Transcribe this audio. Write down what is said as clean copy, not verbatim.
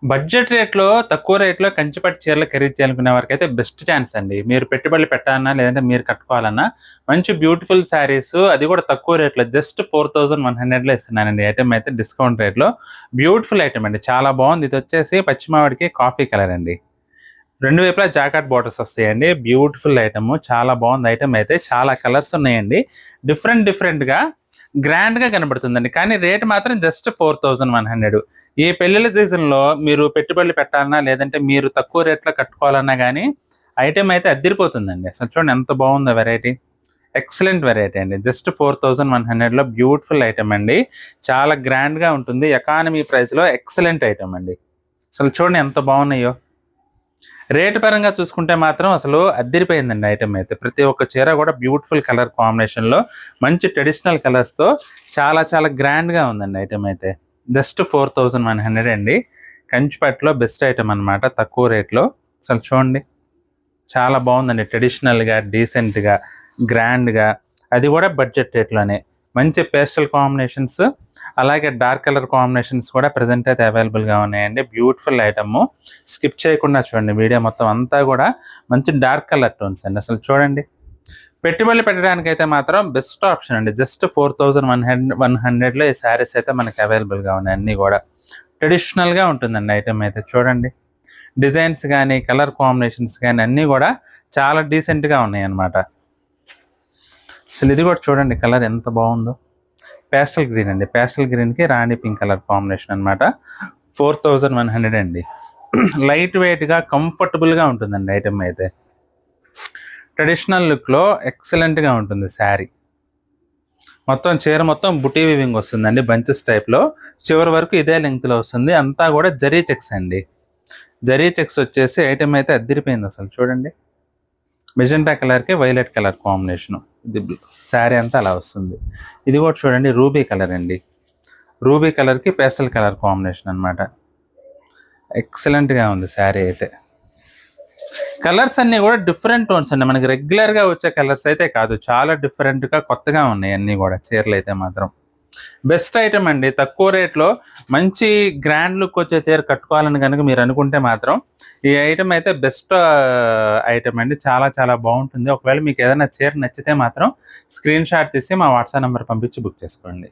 Budget రేట్‌లో, తక్కువ రేట్‌లో కంచిపట్టు చీరలు ఖరీదు చేయాలనుకునే వారికైతే బెస్ట్ ఛాన్స్ అండి. మీరు పెట్టుబడులు పెట్టాలన్నా, లేదంటే మీరు కట్టుకోవాలన్నా మంచి బ్యూటిఫుల్ శారీసు అది కూడా తక్కువ రేట్‌లో జస్ట్ 4100లో ఇస్తున్నానండి. ఐటెమ్ అయితే డిస్కౌంట్ రేట్‌లో. బ్యూటిఫుల్ ఐటెమ్ అండి. చాలా బాగుంది. ఇదొచ్చేసి పచ్చి మామిడికి కాఫీ కలర్ అండి. రెండు వైపులా జాకార్డ్ బోర్డర్స్ వస్తాయండి. Beautiful item. చాలా బాగుంది ఐటెమ్ అయితే. చాలా కలర్స్ ఉన్నాయండి. డిఫరెంట్‌గా గ్రాండ్‌గా కనబడుతుందండి. కానీ రేట్ మాత్రం జస్ట్ 4100. ఈ పెళ్ళిళ్ళ సీజన్‌లో మీరు పెట్టుబడులు పెట్టాలన్నా, లేదంటే మీరు తక్కువ రేట్‌లో కట్టుకోవాలన్నా గానీ, ఐటెమ్ అయితే అద్దిరిపోతుందండి. అసలు చూడండి ఎంత బాగుందో వెరైటీ. ఎక్సలెంట్ వెరైటీ అండి. జస్ట్ 4100లో బ్యూటిఫుల్ ఐటెమ్ అండి. చాలా గ్రాండ్‌గా ఉంటుంది. ఎకానమీ ప్రైస్‌లో ఎక్సలెంట్ ఐటెమ్ అండి. అసలు చూడండి ఎంత బాగున్నాయో. రేట్ పరంగా చూసుకుంటే మాత్రం అసలు అద్దిరిపోయిందండి ఐటెమ్ అయితే. ప్రతి ఒక్క చీర కూడా బ్యూటిఫుల్ కలర్ కాంబినేషన్‌లో మంచి ట్రెడిషనల్ కలర్స్‌తో చాలా గ్రాండ్‌గా ఉందండి ఐటెమ్ అయితే. జస్ట్ 4100 అండి. కంచిపట్టులో బెస్ట్ ఐటెమ్ అనమాట తక్కువ రేట్‌లో. అసలు చూడండి. చాలా బాగుందండి. ట్రెడిషనల్‌గా, డీసెంట్‌గా, గ్రాండ్‌గా అది కూడా బడ్జెట్ రేట్‌లోనే. మంచి పేస్టల్ కాంబినేషన్స్ అలాగే డార్క్ కలర్ కాంబినేషన్స్ కూడా ప్రెజెంట్ అయితే అవైలబుల్‌గా ఉన్నాయండి. Beautiful item. స్కిప్ చేయకుండా చూడండి వీడియో మొత్తం అంతా కూడా మంచి డార్క్ కలర్ టోన్స్ అండి. అసలు చూడండి. పెట్టుబడులు పెట్టడానికైతే మాత్రం బెస్ట్ ఆప్షన్ అండి. జస్ట్ 4100లో ఈ శారీస్ అయితే మనకి అవైలబుల్‌గా ఉన్నాయి అన్నీ కూడా. ట్రెడిషనల్‌గా ఉంటుందండి ఐటెమ్ అయితే చూడండి. డిజైన్స్ గానీ, కలర్ కాంబినేషన్స్ గానీ అన్నీ కూడా చాలా డీసెంట్‌గా ఉన్నాయన్నమాట. అసలు ఇది కూడా చూడండి కలర్ ఎంత బాగుందో. పేస్టల్ గ్రీన్ అండి. పేస్టల్ గ్రీన్‌కి రాణి పింక్ కలర్ కాంబినేషన్ అనమాట. 4100 అండి. లైట్ వెయిట్‌గా, కంఫర్టబుల్‌గా ఉంటుందండి ఐటెమ్ అయితే. ట్రెడిషనల్ లుక్‌లో ఎక్సలెంట్‌గా ఉంటుంది శారీ. మొత్తం చీర మొత్తం బుటీ వీవింగ్ వస్తుందండి బంచెస్ టైప్‌లో. చివరి వరకు ఇదే లెంగ్త్‌లో వస్తుంది. అంతా కూడా జరీ చెక్స్ అండి. జరీ చెక్స్ వచ్చేసి ఐటెమ్ అయితే అద్దిరిపోయింది అసలు చూడండి. మెజెంటా కలర్‌కి వైలెట్ కలర్ కాంబినేషను. ఇది శారీ అంతా అలా వస్తుంది. ఇది కూడా చూడండి రూబీ కలర్ అండి. రూబీ కలర్‌కి పేస్టల్ కలర్ కాంబినేషన్ అనమాట. ఎక్సలెంట్‌గా ఉంది శారీ అయితే. కలర్స్ అన్నీ కూడా డిఫరెంట్ టోన్స్ అండి. మనకి రెగ్యులర్‌గా వచ్చే కలర్స్ అయితే కాదు. చాలా డిఫరెంట్‌గా కొత్తగా ఉన్నాయి అన్నీ కూడా చీరలైతే మాత్రం. బెస్ట్ ఐటెమ్ అండి. తక్కువ రేట్‌లో మంచి గ్రాండ్ లుక్ వచ్చే చీర కట్టుకోవాలని గనుక మీరు అనుకుంటే మాత్రం ఈ ఐటెమ్ అయితే బెస్ట్ ఐటెమ్ అండి. చాలా బాగుంటుంది. ఒకవేళ మీకు ఏదైనా చీర నచ్చితే మాత్రం స్క్రీన్ షాట్ తీసి మా వాట్సాప్ నంబర్ పంపించి బుక్ చేసుకోండి.